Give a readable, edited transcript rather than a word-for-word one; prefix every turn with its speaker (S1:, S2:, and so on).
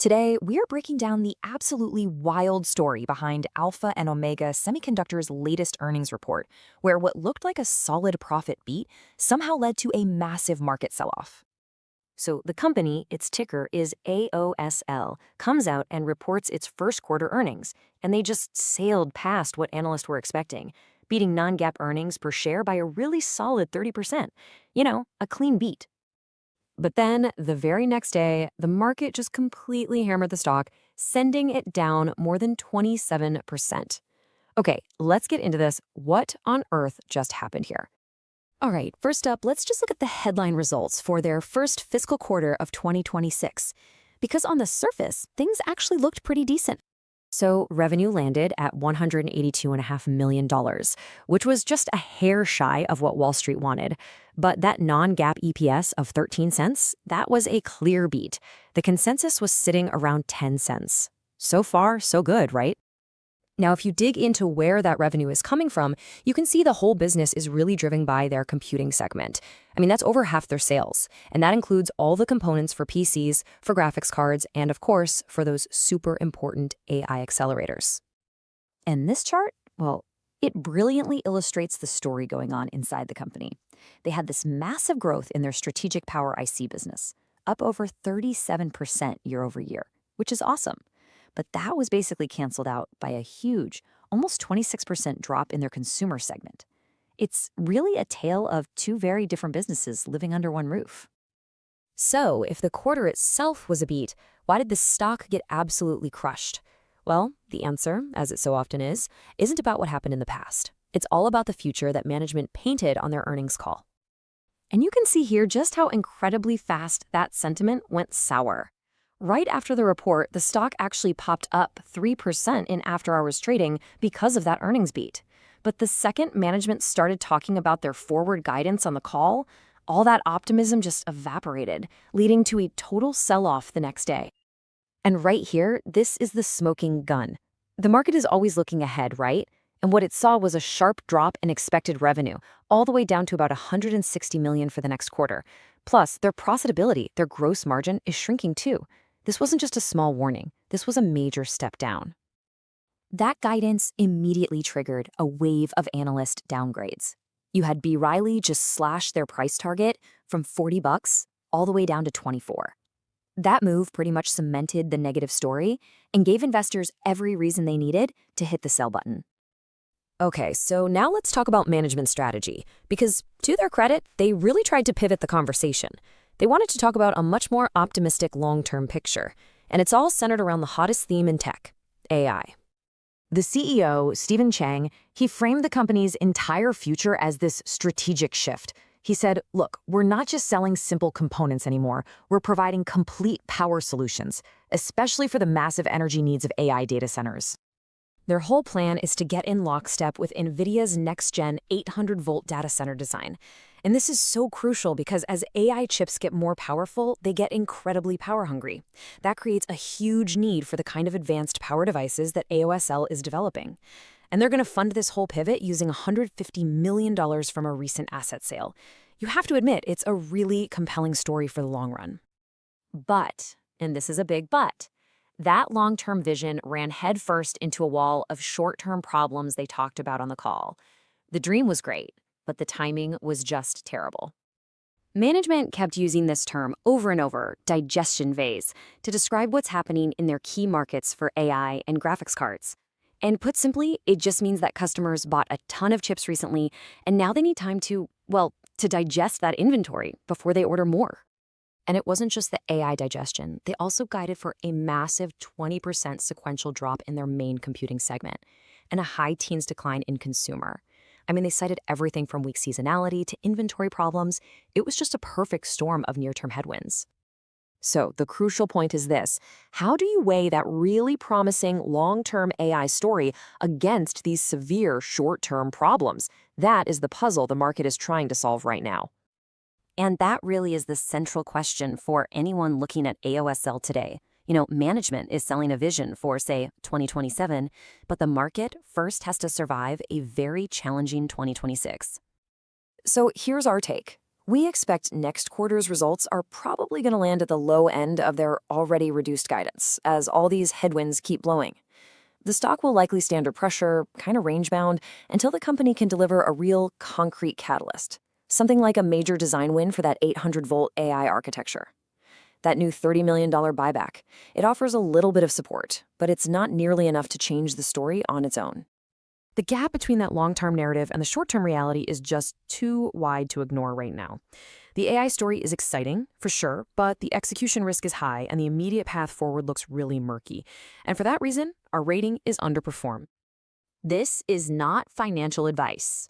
S1: Today, we're breaking down the absolutely wild story behind Alpha and Omega Semiconductor's latest earnings report, where what looked like a solid profit beat somehow led to a massive market sell-off. So the company, its ticker is AOSL, comes out and reports its first quarter earnings, and they just sailed past what analysts were expecting, beating non-GAAP earnings per share by a really solid 30%. A clean beat. But then, the very next day, the market just completely hammered the stock, sending it down more than 27%. Okay, let's get into this. What on earth just happened here? All right, first up, let's just look at the headline results for their first fiscal quarter of 2026. Because on the surface, things actually looked pretty decent. So revenue landed at $182.5 million, which was just a hair shy of what Wall Street wanted. But that non-GAAP EPS of 13 cents, that was a clear beat. The consensus was sitting around 10 cents. So far, so good, right? Now, if you dig into where that revenue is coming from, you can see the whole business is really driven by their computing segment. That's over half their sales, and that includes all the components for PCs, for graphics cards, and of course, for those super important AI accelerators. And this chart, well, it brilliantly illustrates the story going on inside the company. They had this massive growth in their strategic power IC business, up over 37% year over year, which is awesome. But that was basically canceled out by a huge, almost 26% drop in their consumer segment. It's really a tale of two very different businesses living under one roof. So, if the quarter itself was a beat, why did the stock get absolutely crushed? Well, the answer, as it so often is, isn't about what happened in the past. It's all about the future that management painted on their earnings call. And you can see here just how incredibly fast that sentiment went sour. Right after the report, the stock actually popped up 3% in after-hours trading because of that earnings beat. But the second management started talking about their forward guidance on the call, all that optimism just evaporated, leading to a total sell-off the next day. And right here, this is the smoking gun. The market is always looking ahead, right? And what it saw was a sharp drop in expected revenue, all the way down to about $160 million for the next quarter. Plus, their profitability, their gross margin, is shrinking too. This wasn't just a small warning. This was a major step down. That guidance immediately triggered a wave of analyst downgrades. You had B. Riley just slash their price target from $40 all the way down to $24. That move pretty much cemented the negative story and gave investors every reason they needed to hit the sell button. Okay, so now let's talk about management strategy, because to their credit, they really tried to pivot the conversation. They wanted to talk about a much more optimistic long-term picture, and it's all centered around the hottest theme in tech, AI. The CEO, Stephen Chang, he framed the company's entire future as this strategic shift. He said, look, we're not just selling simple components anymore, we're providing complete power solutions, especially for the massive energy needs of AI data centers. Their whole plan is to get in lockstep with NVIDIA's next-gen 800-volt data center design. And this is so crucial because as AI chips get more powerful, they get incredibly power-hungry. That creates a huge need for the kind of advanced power devices that AOSL is developing. And they're going to fund this whole pivot using $150 million from a recent asset sale. You have to admit, it's a really compelling story for the long run. But, and this is a big but, that long-term vision ran headfirst into a wall of short-term problems they talked about on the call. The dream was great, but the timing was just terrible. Management kept using this term over and over, digestion phase, to describe what's happening in their key markets for AI and graphics cards. And put simply, it just means that customers bought a ton of chips recently, and now they need time to digest that inventory before they order more. And it wasn't just the AI digestion. They also guided for a massive 20% sequential drop in their main computing segment and a high teens decline in consumer. They cited everything from weak seasonality to inventory problems. It was just a perfect storm of near-term headwinds. So the crucial point is this: how do you weigh that really promising long-term AI story against these severe short-term problems? That is the puzzle the market is trying to solve right now. And that really is the central question for anyone looking at AOSL today. Management is selling a vision for, say, 2027, but the market first has to survive a very challenging 2026. So here's our take. We expect next quarter's results are probably going to land at the low end of their already reduced guidance, as all these headwinds keep blowing. The stock will likely stand under pressure, kind of range-bound, until the company can deliver a real, concrete catalyst. Something like a major design win for that 800-volt AI architecture. That new $30 million buyback, it offers a little bit of support, but it's not nearly enough to change the story on its own. The gap between that long-term narrative and the short-term reality is just too wide to ignore right now. The AI story is exciting, for sure, but the execution risk is high and the immediate path forward looks really murky. And for that reason, our rating is underperform.
S2: This is not financial advice.